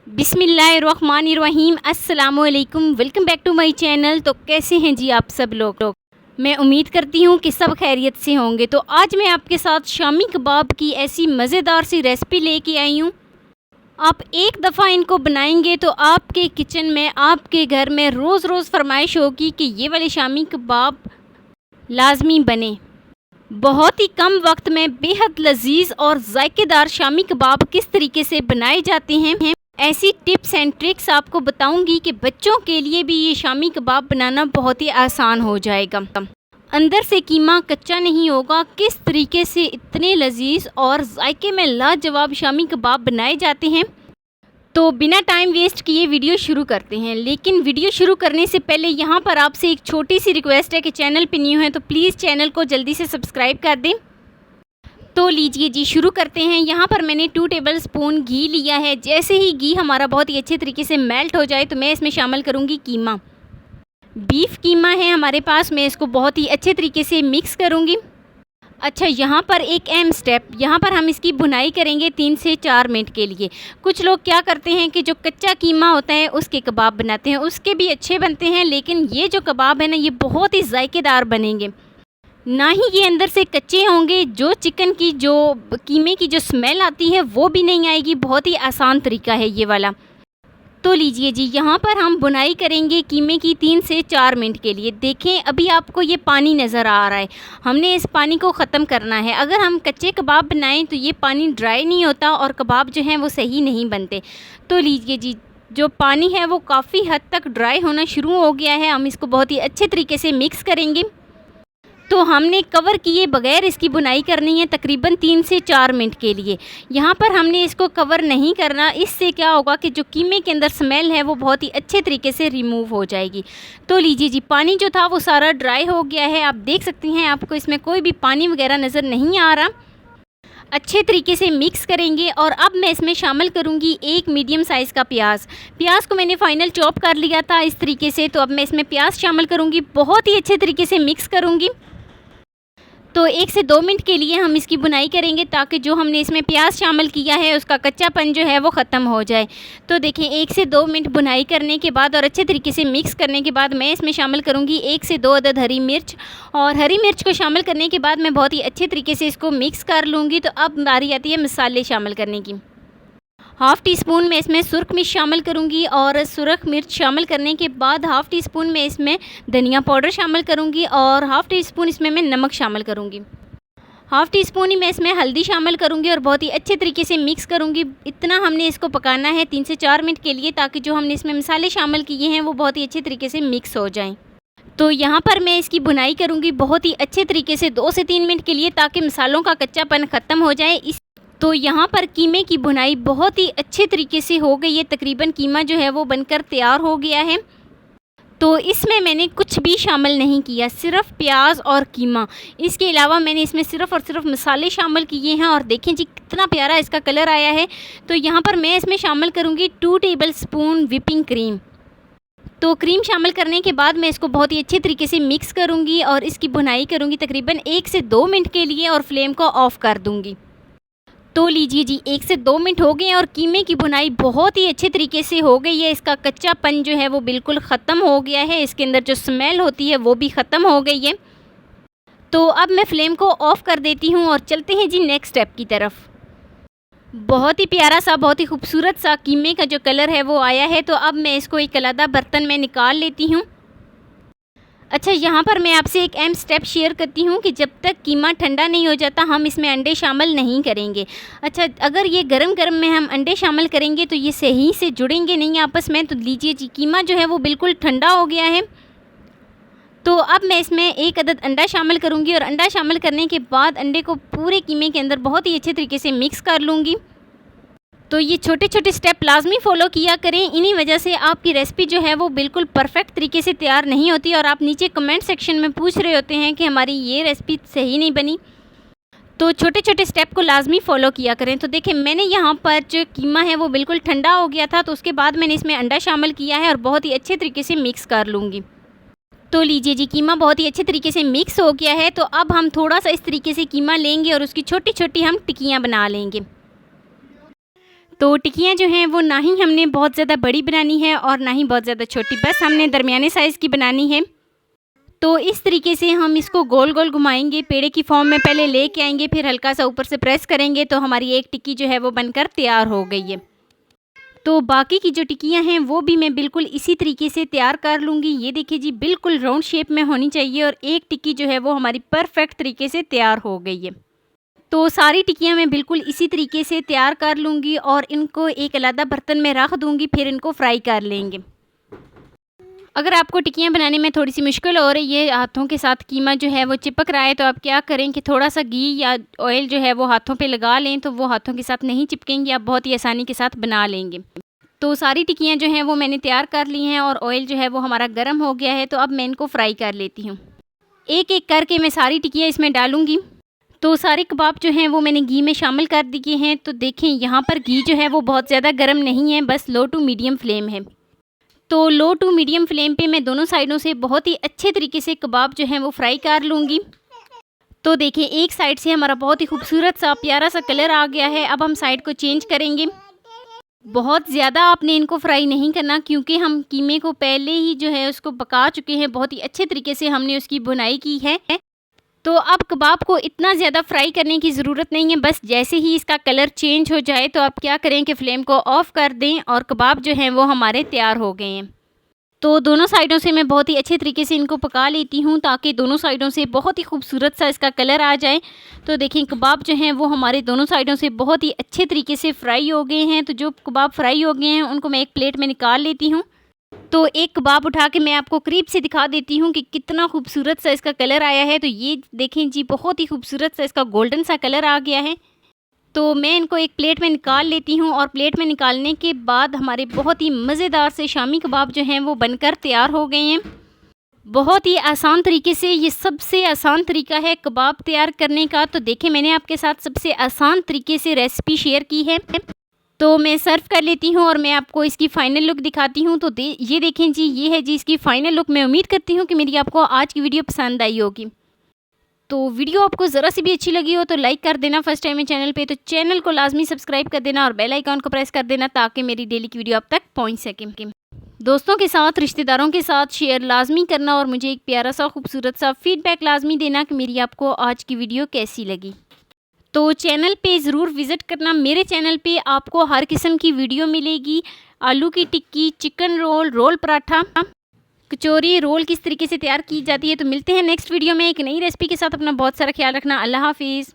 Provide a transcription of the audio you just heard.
बिस्मिल्लाहिर्रहमानिर्रहीम अस्सलामुअलैकुम। Welcome back to my channel. तो कैसे हैं जी आप सब लोग? मैं उम्मीद करती हूँ कि सब खैरियत से होंगे। तो आज मैं आपके साथ शामी कबाब की ऐसी मज़ेदार सी रेसिपी लेके आई हूँ। आप एक दफ़ा इनको बनाएंगे तो आपके किचन में, आपके घर में रोज़ रोज़ फरमाइश होगी कि ये वाले शामी कबाब लाजमी बने। बहुत ही कम वक्त में बेहद लजीज और जायकेदार शामी कबाब किस तरीके से बनाए जाते हैं, ऐसी टिप्स एंड ट्रिक्स आपको बताऊंगी कि बच्चों के लिए भी ये शामी कबाब बनाना बहुत ही आसान हो जाएगा। अंदर से कीमा कच्चा नहीं होगा। किस तरीके से इतने लजीज और जायके में लाजवाब शामी कबाब बनाए जाते हैं। तो बिना टाइम वेस्ट किए वीडियो शुरू करते हैं। लेकिन वीडियो शुरू करने से पहले यहाँ पर आपसे एक छोटी सी रिक्वेस्ट है कि चैनल पे न्यू है तो प्लीज़ चैनल को जल्दी से सब्सक्राइब कर दें। तो लीजिए जी, शुरू करते हैं। यहाँ पर मैंने 2 टेबल स्पून घी लिया है। जैसे ही घी हमारा बहुत ही अच्छे तरीके से मेल्ट हो जाए तो मैं इसमें शामिल करूँगी कीमा। बीफ कीमा है हमारे पास। मैं इसको बहुत ही अच्छे तरीके से मिक्स करूँगी। अच्छा, यहाँ पर एक अहम स्टेप, यहाँ पर हम इसकी भुनाई करेंगे 3 से 4 मिनट के लिए। कुछ लोग क्या करते हैं कि जो कच्चा कीमा होता है उसके कबाब बनाते हैं, उसके भी अच्छे बनते हैं, लेकिन ये जो कबाब है ना, ये बहुत ही जायकेदार बनेंगे। ना ही ये अंदर से कच्चे होंगे, जो चिकन की, जो कीमे की जो स्मेल आती है वो भी नहीं आएगी। बहुत ही आसान तरीका है ये वाला। तो लीजिए जी, यहाँ पर हम बुनाई करेंगे कीमे की 3 से 4 मिनट के लिए। देखें, अभी आपको ये पानी नज़र आ रहा है। हमने इस पानी को ख़त्म करना है। अगर हम कच्चे कबाब बनाएं तो ये पानी ड्राई नहीं होता और कबाब जो हैं वो सही नहीं बनते। तो लीजिए जी, जो पानी है वो काफ़ी हद तक ड्राई होना शुरू हो गया है। हम इसको बहुत ही अच्छे तरीके से मिक्स करेंगे। तो हमने कवर किए बगैर इसकी बुनाई करनी है तकरीबन 3 से 4 मिनट के लिए। यहाँ पर हमने इसको कवर नहीं करना। इससे क्या होगा कि जो कीमे के अंदर स्मेल है वो बहुत ही अच्छे तरीके से रिमूव हो जाएगी। तो लीजिए जी, पानी जो था वो सारा ड्राई हो गया है। आप देख सकती हैं, आपको इसमें कोई भी पानी वगैरह नज़र नहीं आ रहा। अच्छे तरीके से मिक्स करेंगे और अब मैं इसमें शामिल करूंगी एक मीडियम साइज़ का प्याज। प्याज को मैंने फाइनल चॉप कर लिया था इस तरीके से। तो अब मैं इसमें प्याज शामिल करूंगी, बहुत ही अच्छे तरीके से मिक्स करूंगी। तो 1 से 2 मिनट के लिए हम इसकी बुनाई करेंगे ताकि जो हमने इसमें प्याज शामिल किया है उसका कच्चापन जो है वो ख़त्म हो जाए। तो देखें, 1 से 2 मिनट बुनाई करने के बाद और अच्छे तरीके से मिक्स करने के बाद मैं इसमें शामिल करूंगी 1 से 2 अदद हरी मिर्च। और हरी मिर्च को शामिल करने के बाद मैं बहुत ही अच्छे तरीके से इसको मिक्स कर लूँगी। तो अब बारी आती है मसाले शामिल करने की। हाफ़ टी स्पून में इसमें सुरख मिर्च शामिल करूंगी और सुरख मिर्च शामिल करने के बाद हाफ़ टी स्पून में इसमें धनिया पाउडर शामिल करूंगी और हाफ़ टी स्पून इसमें मैं नमक शामिल करूंगी। हाफ़ टी स्पून ही मैं इसमें हल्दी शामिल करूंगी और बहुत ही अच्छे तरीके से मिक्स करूंगी। इतना हमने इसको पकाना है 3 से 4 मिनट के लिए ताकि जो हमने इसमें मसाले शामिल किए हैं वो बहुत ही अच्छे तरीके से मिक्स हो जाएँ। तो यहाँ पर मैं इसकी भुनाई करूँगी बहुत ही अच्छे तरीके से 2 से 3 मिनट के लिए ताकि मसालों का कच्चापन ख़त्म हो जाए। तो यहाँ पर कीमे की भुनाई बहुत ही अच्छे तरीके से हो गई है। तकरीबन कीमा जो है वो बनकर तैयार हो गया है। तो इसमें मैंने कुछ भी शामिल नहीं किया, सिर्फ प्याज और कीमा। इसके अलावा मैंने इसमें सिर्फ और सिर्फ मसाले शामिल किए हैं और देखें जी कितना प्यारा इसका कलर आया है। तो यहाँ पर मैं इसमें शामिल करूँगी 2 टेबल स्पून व्हिपिंग क्रीम। तो क्रीम शामिल करने के बाद मैं इसको बहुत ही अच्छे तरीके से मिक्स करूँगी और इसकी भुनाई करूँगी तकरीबन 1 से 2 मिनट के लिए और फ्लेम को ऑफ़ कर दूँगी। तो लीजिए जी, 1 से 2 मिनट हो गए और कीमे की भुनाई बहुत ही अच्छे तरीके से हो गई है। इसका कच्चापन जो है वो बिल्कुल ख़त्म हो गया है। इसके अंदर जो स्मेल होती है वो भी ख़त्म हो गई है। तो अब मैं फ्लेम को ऑफ़ कर देती हूँ और चलते हैं जी नेक्स्ट स्टेप की तरफ। बहुत ही प्यारा सा, बहुत ही खूबसूरत सा कीमे का जो कलर है वो आया है। तो अब मैं इसको एक अलग बर्तन में निकाल लेती हूँ। अच्छा, यहाँ पर मैं आपसे एक अहम स्टेप शेयर करती हूँ कि जब तक कीमा ठंडा नहीं हो जाता हम इसमें अंडे शामिल नहीं करेंगे। अच्छा, अगर ये गरम गरम में हम अंडे शामिल करेंगे तो ये सही से जुड़ेंगे नहीं आपस में। तो लीजिए जी, कीमा जो है वो बिल्कुल ठंडा हो गया है। तो अब मैं इसमें 1 अदद अंडा शामिल करूँगी और अंडा शामिल करने के बाद अंडे को पूरे कीमे के अंदर बहुत ही अच्छे तरीके से मिक्स कर लूँगी। तो ये छोटे छोटे स्टेप लाजमी फ़ॉलो किया करें। इन्हीं वजह से आपकी रेसिपी जो है वो बिल्कुल परफेक्ट तरीके से तैयार नहीं होती और आप नीचे कमेंट सेक्शन में पूछ रहे होते हैं कि हमारी ये रेसिपी सही नहीं बनी। तो छोटे छोटे स्टेप को लाजमी फ़ॉलो किया करें। तो देखें, मैंने यहाँ पर जो कीमा है वो बिल्कुल ठंडा हो गया था। तो उसके बाद मैंने इसमें अंडा शामिल किया है और बहुत ही अच्छे तरीके से मिक्स कर लूँगी। तो लीजिए जी, कीमा बहुत ही अच्छे तरीके से मिक्स हो गया है। तो अब हम थोड़ा सा इस तरीके से कीमा लेंगे और उसकी छोटी छोटी हम टिक्कियाँ बना लेंगे। तो टिक्कियाँ जो हैं वो ना ही हमने बहुत ज़्यादा बड़ी बनानी है और ना ही बहुत ज़्यादा छोटी, बस हमने दरमियाने साइज़ की बनानी है। तो इस तरीके से हम इसको गोल गोल घुमाएंगे, पेड़े की फॉर्म में पहले लेके आएंगे, फिर हल्का सा ऊपर से प्रेस करेंगे तो हमारी एक टिक्की जो है वो बनकर तैयार हो गई है। तो बाकी की जो टिक्कियाँ हैं वो भी मैं बिल्कुल इसी तरीके से तैयार कर लूँगी। ये देखिए जी, बिल्कुल राउंड शेप में होनी चाहिए और एक टिक्की जो है वो हमारी परफेक्ट तरीके से तैयार हो गई है। तो सारी टिक्कियाँ मैं बिल्कुल इसी तरीके से तैयार कर लूँगी और इनको एक अलग बर्तन में रख दूँगी, फिर इनको फ्राई कर लेंगे। अगर आपको टिक्कियाँ बनाने में थोड़ी सी मुश्किल हो रही है, हाथों के साथ कीमा जो है वो चिपक रहा है, तो आप क्या करें कि थोड़ा सा घी या ऑयल जो है वो हाथों पे लगा लें, तो वो हाथों के साथ नहीं चिपकेंगी, आप बहुत ही आसानी के साथ बना लेंगे। तो सारी टिक्कियाँ जो हैं वो मैंने तैयार कर ली हैं और ऑयल जो है वो हमारा गर्म हो गया है। तो अब मैं इनको फ्राई कर लेती हूँ। एक एक करके मैं सारी टिक्कियाँ इसमें डालूँगी। तो सारे कबाब जो हैं वो मैंने घी में शामिल कर दिए हैं। तो देखें, यहाँ पर घी जो है वो बहुत ज़्यादा गर्म नहीं है, बस लो टू मीडियम फ्लेम है। तो लो टू मीडियम फ्लेम पे मैं दोनों साइडों से बहुत ही अच्छे तरीके से कबाब जो हैं वो फ्राई कर लूँगी। तो देखिए, एक साइड से हमारा बहुत ही खूबसूरत सा प्यारा सा कलर आ गया है। अब हम साइड को चेंज करेंगे। बहुत ज़्यादा आपने इनको फ्राई नहीं करना, क्योंकि हम कीमे को पहले ही जो है उसको पका चुके हैं, बहुत ही अच्छे तरीके से हमने उसकी बुनाई की है। तो अब कबाब को इतना ज़्यादा फ्राई करने की ज़रूरत नहीं है, बस जैसे ही इसका कलर चेंज हो जाए तो आप क्या करें कि फ्लेम को ऑफ़ कर दें और कबाब जो हैं वो हमारे तैयार हो गए हैं। तो दोनों साइडों से मैं बहुत ही अच्छे तरीके से इनको पका लेती हूँ, ताकि दोनों साइडों से बहुत ही खूबसूरत सा इसका कलर आ जाए। तो देखें, कबाब जो हैं वो हमारे दोनों साइडों से बहुत ही अच्छे तरीके से फ्राई हो गए हैं। तो जो कबाब फ्राई हो गए हैं उनको मैं एक प्लेट में निकाल लेती हूँ। तो एक कबाब उठा के मैं आपको करीब से दिखा देती हूँ कि कितना खूबसूरत सा इसका कलर आया है। तो ये देखें जी, बहुत ही खूबसूरत सा इसका गोल्डन सा कलर आ गया है। तो मैं इनको एक प्लेट में निकाल लेती हूँ और प्लेट में निकालने के बाद हमारे बहुत ही मज़ेदार से शामी कबाब जो हैं वो बनकर तैयार हो गए हैं। बहुत ही आसान तरीके से, ये सबसे आसान तरीका है कबाब तैयार करने का। तो देखें, मैंने आपके साथ सबसे आसान तरीके से रेसिपी शेयर की है। तो मैं सर्व कर लेती हूँ और मैं आपको इसकी फ़ाइनल लुक दिखाती हूँ। तो ये देखें जी, ये है जी इसकी फ़ाइनल लुक। मैं उम्मीद करती हूँ कि मेरी आपको आज की वीडियो पसंद आई होगी। तो वीडियो आपको ज़रा सी भी अच्छी लगी हो तो लाइक कर देना। फर्स्ट टाइम है चैनल पे तो चैनल को लाजमी सब्सक्राइब कर देना और बेल आइकॉन को प्रेस कर देना, ताकि मेरी डेली की वीडियो आप तक पहुँच सके। दोस्तों के साथ, रिश्तेदारों के साथ शेयर लाजमी करना और मुझे एक प्यारा सा खूबसूरत सा फीडबैक लाजमी देना कि मेरी आपको आज की वीडियो कैसी लगी। तो चैनल पे ज़रूर विज़िट करना। मेरे चैनल पे आपको हर किस्म की वीडियो मिलेगी। आलू की टिक्की, चिकन रोल, रोल पराठा, कचौरी, रोल किस तरीके से तैयार की जाती है। तो मिलते हैं नेक्स्ट वीडियो में एक नई रेसिपी के साथ। अपना बहुत सारा ख्याल रखना। अल्लाह हाफिज़।